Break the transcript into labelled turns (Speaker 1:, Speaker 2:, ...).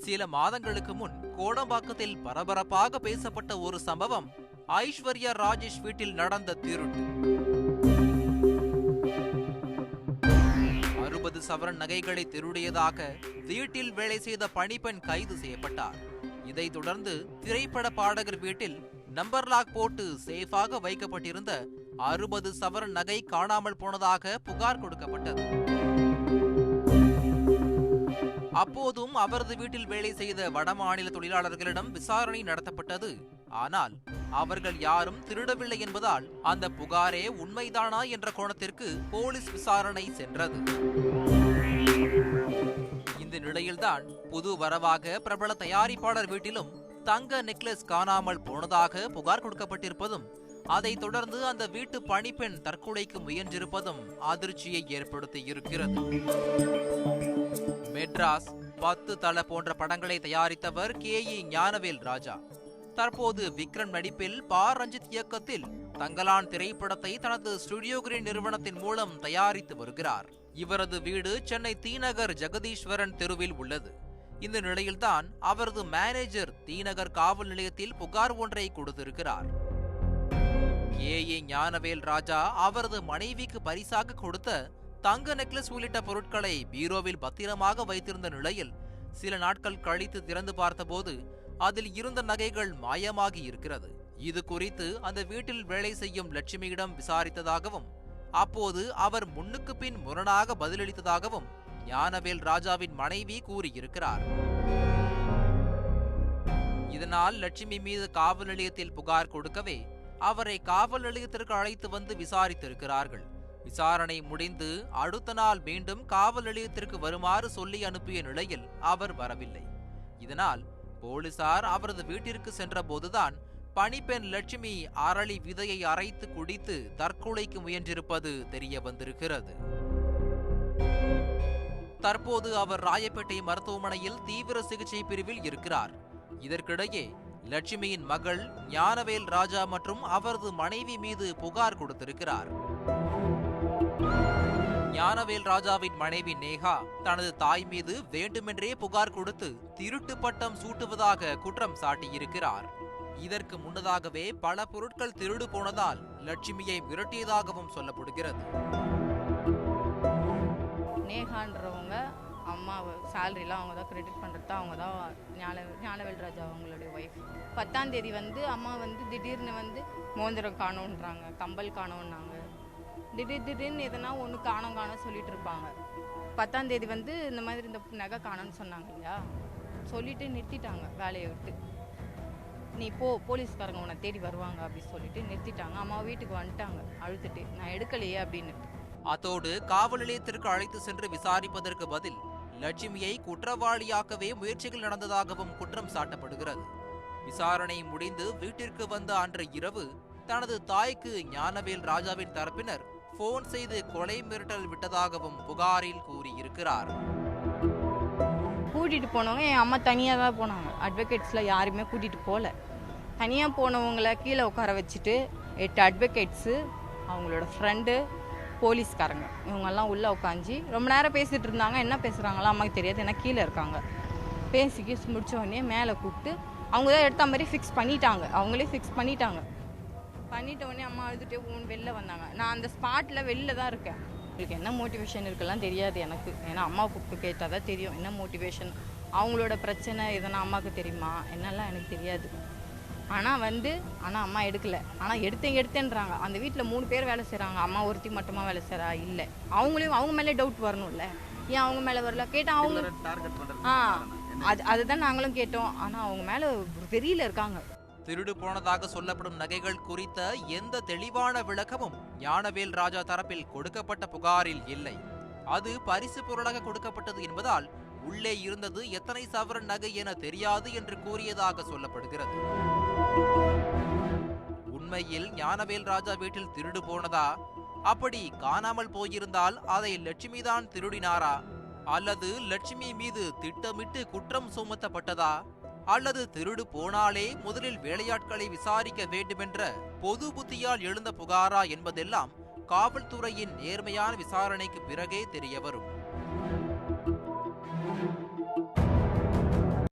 Speaker 1: சில மாதங்களுக்கு முன் கோடம்பாக்கத்தில் பரபரப்பாக பேசப்பட்ட ஒரு சம்பவம் ஐஸ்வர்யா ராஜேஷ் வீட்டில் நடந்த திருட்டு. 60 சவரன் நகைகளை திருடியதாக வீட்டில் வேலை செய்த பணிப்பெண் கைது செய்யப்பட்டார். இதைத் தொடர்ந்து திரைப்பட பாடகர் வீட்டில் நம்பர் லாக் போட்டு சேஃபாக வைக்கப்பட்டிருந்த 60 சவரன் நகை காணாமல் போனதாக புகார் கொடுக்கப்பட்டது. அப்போதும் அவரது வீட்டில் வேலை செய்த வடமாநில தொழிலாளர்களிடம் விசாரணை நடத்தப்பட்டது. ஆனால் அவர்கள் யாரும் திருடவில்லை என்பதால் அந்த புகாரே உண்மைதானா என்ற கோணத்திற்கு போலீஸ் விசாரணை சென்றது. இந்த நிலையில்தான் புது வரவாக பிரபல தயாரிப்பாளர் வீட்டிலும் தங்க நெக்லஸ் காணாமல் போனதாக புகார் கொடுக்கப்பட்டிருப்பதும், அதைத் தொடர்ந்து அந்த வீட்டு பணிப்பெண் தற்கொலைக்கு முயன்றிருப்பதும் அதிர்ச்சியை ஏற்படுத்தி இருக்கிறது. மெட்ராஸ், 10 தல போன்ற படங்களை தயாரித்தவர் KE ஞானவேல் ராஜா. தற்போது விக்ரம் நடிப்பில் பா ரஞ்சித் இயக்கத்தில் தங்கலான் திரைப்படத்தை தனது ஸ்டுடியோ கிரீன் நிறுவனத்தின் மூலம் தயாரித்து வருகிறார். இவரது வீடு சென்னை தீநகர் ஜெகதீஸ்வரன் தெருவில் உள்ளது. இந்த நிலையில்தான் அவரது மேனேஜர் தீநகர் காவல் நிலையத்தில் புகார் ஒன்றை கொடுத்திருக்கிறார். KE ஞானவேல் ராஜா அவரது மனைவிக்கு பரிசாக கொடுத்த தங்க நெக்லஸ் உள்ளிட்ட பொருட்களை பீரோவில் பத்திரமாக வைத்திருந்த நிலையில் சில நாட்கள் கழித்து திறந்து பார்த்தபோது அதில் இருந்த நகைகள் மாயமாகி இருக்கிறது. இது குறித்து அந்த வீட்டில் வேலை செய்யும் லட்சுமியிடம் விசாரித்ததாகவும், அப்போது அவர் முன்னுக்கு பின் முரணாக பதிலளித்ததாகவும் ஞானவேல் ராஜாவின் மனைவி கூறியிருக்கிறார். இதனால் லட்சுமி மீது காவல் நிலையத்தில் புகார் கொடுக்கவே அவரை காவல் நிலையத்திற்கு அழைத்து வந்து விசாரித்திருக்கிறார்கள். விசாரணை முடிந்து அடுத்த நாள் மீண்டும் காவல் நிலையத்திற்கு வருமாறு சொல்லி அனுப்பிய நிலையில் அவர் வரவில்லை. இதனால் போலீசார் அவரது வீட்டிற்கு சென்ற போதுதான் பணிப்பெண் லட்சுமி அரளி விதையை அரைத்து குடித்து தற்கொலைக்கு முயன்றிருப்பது தெரிய வந்திருக்கிறது. தற்போது அவர் ராயப்பேட்டை மருத்துவமனையில் தீவிர சிகிச்சை பிரிவில் இருக்கிறார். இதற்கிடையே லட்சுமியின் மகள் ஞானவேல் ராஜா மற்றும் அவரது மனைவி மீது புகார் கொடுத்திருக்கிறார். ஞானவேல் ராஜாவின் மனைவி நேஹா தனது தாய் மீது வேண்டுமென்றே புகார் கொடுத்து திருட்டு பட்டம் சூட்டுவதாக குற்றம் சாட்டியிருக்கிறார். இதற்கு முன்னதாகவே பல பொருட்கள் திருடு போனதால் லட்சுமியை மிரட்டியதாகவும் சொல்லப்படுகிறது.
Speaker 2: நேஹான்றவங்க அம்மா சேலரிலாம் அவங்க தான் கிரெடிட் பண்ணுறது, அவங்க தான் ஞானவேல் ராஜா அவங்களுடைய ஒய்ஃப். 10ஆம் தேதி அம்மா திடீர்னு மோதிரம் காணோன்றாங்க, கம்பல் காணோன்னாங்க. திடீர்னு எதனா ஒன்று காணோம் சொல்லிட்டு இருப்பாங்க. 10ஆம் தேதி இந்த மாதிரி இந்த நகை காணோன்னு சொன்னாங்க இல்லையா, சொல்லிட்டு நிறுத்திட்டாங்க வேலையை விட்டு. நீ போ, போலீஸ்காரங்க உன்னை தேடி வருவாங்க அப்படின்னு சொல்லிட்டு நிறுத்திட்டாங்க. அம்மா வீட்டுக்கு வந்துட்டாங்க அழுத்துட்டு, நான் எடுக்கலையே அப்படின்னு.
Speaker 1: அதோடு காவல் நிலையத்திற்கு அழைத்து சென்று விசாரிப்பதற்கு பதில் லட்சுமியை குற்றவாளியாக்கவே முயற்சிகள் நடந்ததாகவும் குற்றம் சாட்டப்படுகிறது. விசாரணை முடிந்து வீட்டிற்கு வந்த அன்று இரவு தனது தாய்க்கு ஞானவேல் ராஜாவின் தரப்பினர் போன் செய்து கொலை மிரட்டல் விட்டதாகவும் புகாரில் கூறியிருக்கிறார்.
Speaker 2: கூட்டிட்டு போனவங்க என் அம்மா தனியாக தான் போனாங்க, அட்வொகேட்ஸில் யாருமே கூட்டிட்டு போகல. தனியாக போனவங்களை கீழே உட்கார வச்சுட்டு 8 அட்வொகேட்ஸு, அவங்களோட ஃப்ரெண்டு, போலீஸ்காரங்க இவங்கெல்லாம் உள்ளே உட்காந்து ரொம்ப நேரம் பேசிகிட்டு இருந்தாங்க. என்ன பேசுகிறாங்களோ அம்மாவுக்கு தெரியாது, ஏன்னா கீழே இருக்காங்க. பேசிக்கி முடிச்ச உடனே மேலே கூப்பிட்டு அவங்க தான் எடுத்த மாதிரி ஃபிக்ஸ் பண்ணிட்டாங்க. அவங்களே ஃபிக்ஸ் பண்ணிட்டாங்க. பண்ணிட்ட உடனே அம்மா அழுதுகிட்டே வெளில வந்தாங்க. நான் அந்த ஸ்பாட்டில் வெளில தான் இருக்கேன். உங்களுக்கு என்ன மோட்டிவேஷன் இருக்குலாம் தெரியாது எனக்கு, ஏன்னா அம்மா கூப்பிட்டு கேட்டால் தான் தெரியும் என்ன மோட்டிவேஷன். அவங்களோட பிரச்சனை எதனா அம்மாவுக்கு தெரியுமா என்னெல்லாம் எனக்கு தெரியாது. ஆனால் அம்மா எடுக்கலை. ஆனால் எடுத்தேன்றாங்க. அந்த வீட்டில் 3 பேர் வேலை செய்கிறாங்க, அம்மா ஒருத்தி மட்டுமா வேலை செய்கிறா? இல்லை, அவங்க மேலே டவுட் வரணும்ல, ஏன் அவங்க மேலே வரல கேட்டால் அவங்க அதுதான் நாங்களும் கேட்டோம். ஆனால் அவங்க மேலே வெறியில் இருக்காங்க.
Speaker 1: திருடு போனதாக சொல்லப்படும் நகைகள் குறித்த எந்த தெளிவான விளக்கமும் ஞானவேல் ராஜா தரப்பில் கொடுக்கப்பட்ட புகாரில் இல்லை. அது பரிசு பொருளாக கொடுக்கப்பட்டது என்பதால் உள்ளே இருந்தது எத்தனை சவரன் நகை என தெரியாது என்று கூறியதாக சொல்லப்படுகிறது. உண்மையில் ஞானவேல் ராஜா வீட்டில் திருடு போனதா? அப்படி காணாமல் போயிருந்தால் அதை லட்சுமிதான் திருடினாரா? அல்லது லட்சுமி மீது திட்டமிட்டு குற்றம் சுமத்தப்பட்டதா? அல்லது திருடு போனாலே முதலில் வேலையாட்களை விசாரிக்க வேண்டுமென்ற பொது புத்தியால் எழுந்த புகாரா என்பதெல்லாம் காவல்துறையின் நேர்மையான விசாரணைக்கு பிறகே தெரியவரும்.